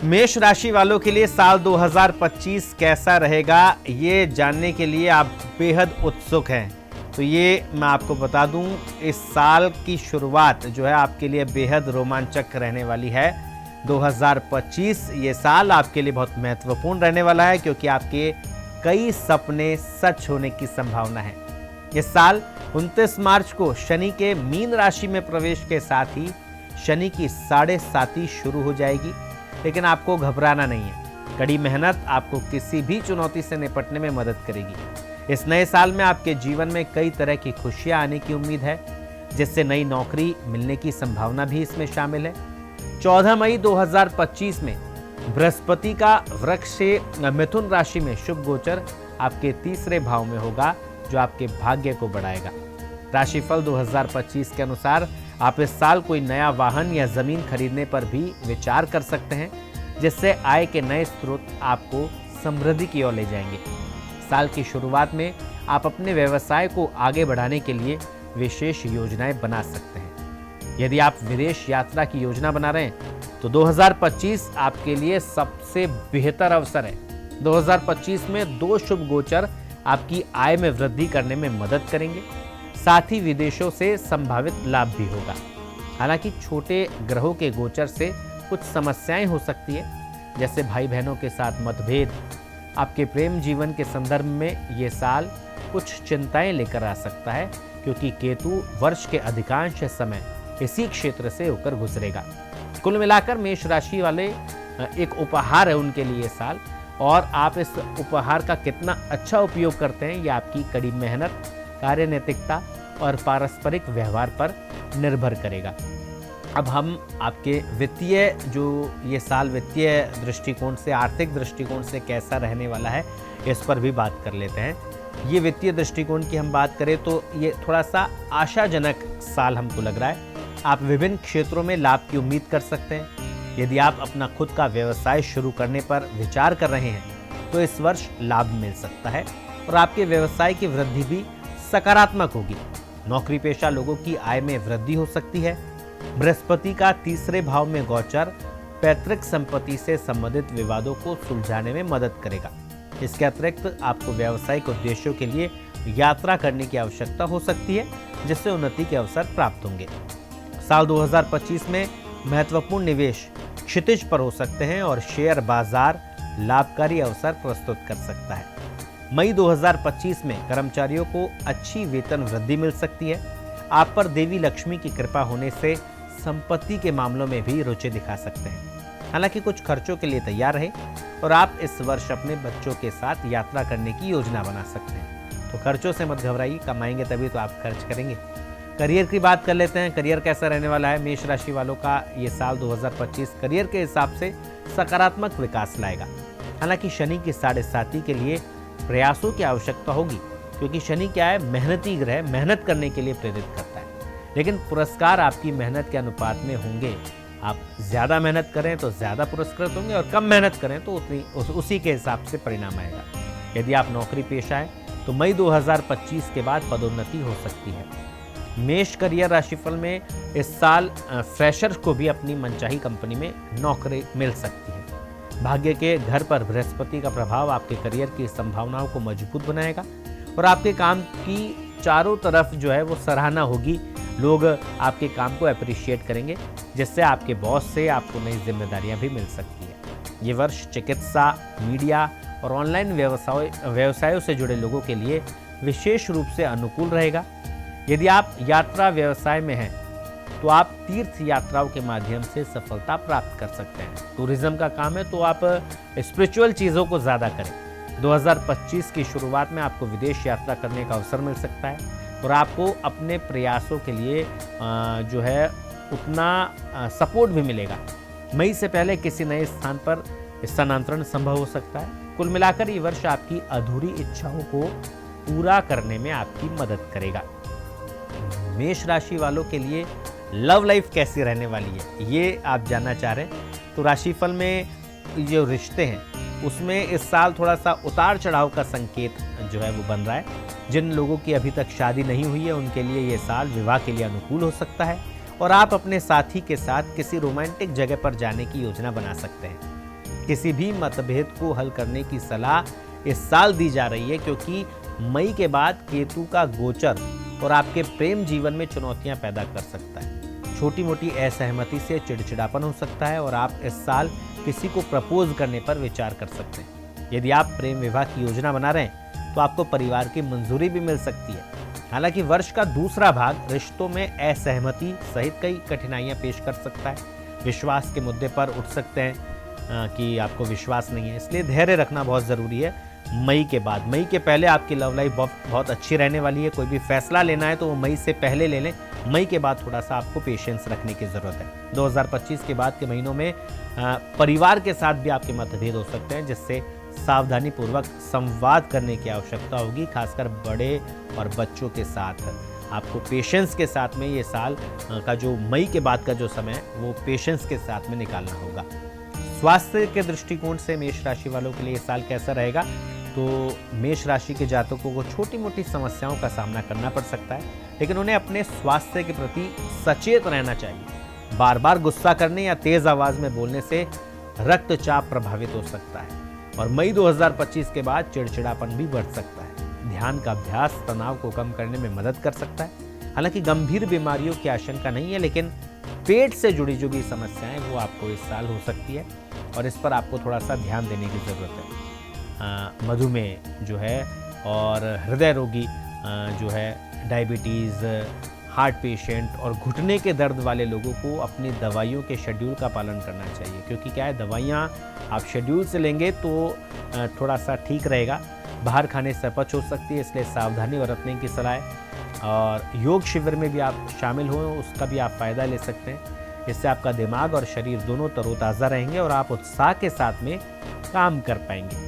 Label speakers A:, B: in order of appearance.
A: मेष राशि वालों के लिए साल 2025 कैसा रहेगा, ये जानने के लिए आप बेहद उत्सुक हैं। तो ये मैं आपको बता दूं, इस साल की शुरुआत जो है आपके लिए बेहद रोमांचक रहने वाली है। 2025 ये साल आपके लिए बहुत महत्वपूर्ण रहने वाला है, क्योंकि आपके कई सपने सच होने की संभावना है। इस साल 29 मार्च को शनि के मीन राशि में प्रवेश के साथ ही शनि की 7.5 शुरू हो जाएगी। लेकिन आपको घबराना नहीं है। कड़ी मेहनत आपको किसी भी चुनौती से निपटने में मदद करेगी। इस नए साल में आपके जीवन में कई तरह की खुशियां आने की उम्मीद है, जिससे नई नौकरी मिलने की संभावना भी इसमें शामिल है। 14 मई 2025 में बृहस्पति का वृक्ष से मिथुन राशि में शुभ गोचर आपके तीसरे भाव में होगा, जो आपके भाग्य को बढ़ाएगा। राशिफल 2025 के अनुसार आप इस साल कोई नया वाहन या जमीन खरीदने पर भी विचार कर सकते हैं, जिससे आय के नए स्रोत आपको समृद्धि की ओर ले जाएंगे। साल की शुरुआत में आप अपने व्यवसाय को आगे बढ़ाने के लिए विशेष योजनाएं बना सकते हैं। यदि आप विदेश यात्रा की योजना बना रहे हैं तो 2025 आपके लिए सबसे बेहतर अवसर है। 2025 में 2 शुभ गोचर आपकी आय में वृद्धि करने में मदद करेंगे। साथ ही विदेशों से संभावित लाभ भी होगा। हालांकि छोटे ग्रहों के गोचर से कुछ समस्याएं हो सकती है, जैसे भाई बहनों के साथ मतभेद। आपके प्रेम जीवन के संदर्भ में ये साल कुछ चिंताएं लेकर आ सकता है, क्योंकि केतु वर्ष के अधिकांश समय इसी क्षेत्र से होकर गुजरेगा। कुल मिलाकर मेष राशि वाले एक उपहार है उनके लिए ये साल, और आप इस उपहार का कितना अच्छा उपयोग करते हैं, ये आपकी कड़ी मेहनत, कार्य नैतिकता और पारस्परिक व्यवहार पर निर्भर करेगा। अब हम आपके वित्तीय जो ये साल वित्तीय दृष्टिकोण से, आर्थिक दृष्टिकोण से कैसा रहने वाला है, इस पर भी बात कर लेते हैं। ये वित्तीय दृष्टिकोण की हम बात करें तो ये थोड़ा सा आशाजनक साल हमको लग रहा है। आप विभिन्न क्षेत्रों में लाभ की उम्मीद कर सकते हैं। यदि आप अपना खुद का व्यवसाय शुरू करने पर विचार कर रहे हैं तो इस वर्ष लाभ मिल सकता है, और आपके व्यवसाय की वृद्धि भी सकारात्मक होगी। नौकरी पेशा लोगों की आय में वृद्धि हो सकती है। बृहस्पति का तीसरे भाव में गोचर पैतृक संपत्ति से संबंधित विवादों को सुलझाने में मदद करेगा। इसके अतिरिक्त आपको व्यावसायिक उद्देश्यों के लिए यात्रा करने की आवश्यकता हो सकती है, जिससे उन्नति के अवसर प्राप्त होंगे। साल 2025 में महत्वपूर्ण निवेश क्षितिज पर हो सकते हैं, और शेयर बाजार लाभकारी अवसर प्रस्तुत कर सकता है। मई 2025 में कर्मचारियों को अच्छी वेतन वृद्धि मिल सकती है। आप पर देवी लक्ष्मी की कृपा होने से संपत्ति के मामलों में भी रुचि दिखा सकते हैं। हालांकि कुछ खर्चों के लिए तैयार रहें, और आप इस वर्ष अपने बच्चों के साथ यात्रा करने की योजना बना सकते हैं। तो खर्चों से मत घबराइए, कमाएंगे तभी तो आप खर्च करेंगे। करियर की बात कर लेते हैं। करियर कैसा रहने वाला है? मेष राशि वालों का ये साल 2025 करियर के हिसाब से सकारात्मक विकास लाएगा। हालांकि शनि की 7.5 के लिए प्रयासों की आवश्यकता होगी, क्योंकि शनि क्या है, मेहनती ग्रह, मेहनत करने के लिए प्रेरित करता है। लेकिन पुरस्कार आपकी मेहनत के अनुपात में होंगे। आप ज़्यादा मेहनत करें तो ज़्यादा पुरस्कृत होंगे, और कम मेहनत करें तो उसी के हिसाब से परिणाम आएगा। यदि आप नौकरी पेशा है तो मई 2025 के बाद पदोन्नति हो सकती है। मेष करियर राशिफल में इस साल फ्रेशर्स को भी अपनी मनचाही कंपनी में नौकरी मिल सकती है। भाग्य के घर पर बृहस्पति का प्रभाव आपके करियर की संभावनाओं को मजबूत बनाएगा, और आपके काम की चारों तरफ जो है वो सराहना होगी। लोग आपके काम को अप्रिशिएट करेंगे, जिससे आपके बॉस से आपको नई जिम्मेदारियां भी मिल सकती है। ये वर्ष चिकित्सा, मीडिया और ऑनलाइन व्यवसायों से जुड़े लोगों के लिए विशेष रूप से अनुकूल रहेगा। यदि आप यात्रा व्यवसाय में हैं तो आप तीर्थ यात्राओं के माध्यम से सफलता प्राप्त कर सकते हैं। टूरिज्म का काम है तो आप स्पिरिचुअल चीज़ों को ज़्यादा करें। 2025 की शुरुआत में आपको विदेश यात्रा करने का अवसर मिल सकता है, और आपको अपने प्रयासों के लिए जो है उतना सपोर्ट भी मिलेगा। मई से पहले किसी नए स्थान पर स्थानांतरण संभव हो सकता है। कुल मिलाकर ये वर्ष आपकी अधूरी इच्छाओं को पूरा करने में आपकी मदद करेगा। मेष राशि वालों के लिए लव लाइफ कैसी रहने वाली है, ये आप जानना चाह रहे हैं। तो राशिफल में जो रिश्ते हैं उसमें इस साल थोड़ा सा उतार चढ़ाव का संकेत जो है वो बन रहा है। जिन लोगों की अभी तक शादी नहीं हुई है उनके लिए ये साल विवाह के लिए अनुकूल हो सकता है, और आप अपने साथी के साथ किसी रोमांटिक जगह पर जाने की योजना बना सकते हैं। किसी भी मतभेद को हल करने की सलाह इस साल दी जा रही है, क्योंकि मई के बाद केतु का गोचर और आपके प्रेम जीवन में चुनौतियां पैदा कर सकता है। छोटी मोटी असहमति से चिड़चिड़ापन हो सकता है और आप इस साल किसी को प्रपोज करने पर विचार कर सकते हैं। यदि आप प्रेम विवाह की योजना बना रहे हैं तो आपको परिवार की मंजूरी भी मिल सकती है। हालांकि वर्ष का दूसरा भाग रिश्तों में असहमति सहित कई कठिनाइयां पेश कर सकता है। विश्वास के मुद्दे पर उठ सकते हैं कि आपको विश्वास नहीं है, इसलिए धैर्य रखना बहुत ज़रूरी है। मई के बाद, मई के पहले आपकी लव लाइफ बहुत अच्छी रहने वाली है। कोई भी फैसला लेना है तो वो मई से पहले ले लें। मई के बाद थोड़ा सा आपको पेशेंस रखने की ज़रूरत है। 2025 के बाद के महीनों में परिवार के साथ भी आपके मतभेद हो सकते हैं, जिससे सावधानी पूर्वक संवाद करने की आवश्यकता होगी, खासकर बड़े और बच्चों के साथ। आपको पेशेंस के साथ में ये साल का जो मई के बाद का जो समय है वो पेशेंस के साथ में निकालना होगा। स्वास्थ्य के दृष्टिकोण से मेष राशि वालों के लिए ये साल कैसा रहेगा, तो मेष राशि के जातकों को छोटी मोटी समस्याओं का सामना करना पड़ सकता है, लेकिन उन्हें अपने स्वास्थ्य के प्रति सचेत रहना चाहिए। बार बार गुस्सा करने या तेज आवाज में बोलने से रक्तचाप प्रभावित हो सकता है और मई 2025 के बाद चिड़चिड़ापन भी बढ़ सकता है। ध्यान का अभ्यास तनाव को कम करने में मदद कर सकता है। हालांकि गंभीर बीमारियों की आशंका नहीं है, लेकिन पेट से जुड़ी जो भी समस्याएं वो आपको इस साल हो सकती है और इस पर आपको थोड़ा सा ध्यान देने की ज़रूरत है। मधुमेह जो है और हृदय रोगी जो है, डायबिटीज़, हार्ट पेशेंट और घुटने के दर्द वाले लोगों को अपनी दवाइयों के शेड्यूल का पालन करना चाहिए, क्योंकि क्या है, दवाइयाँ आप शेड्यूल से लेंगे तो थोड़ा सा ठीक रहेगा। बाहर खाने से अपच हो सकती है, इसलिए सावधानी बरतने की सलाह है। और योग शिविर में भी आप शामिल हों, उसका भी आप फ़ायदा ले सकते हैं। इससे आपका दिमाग और शरीर दोनों तरोताज़ा रहेंगे और आप उत्साह के साथ में काम कर पाएंगे।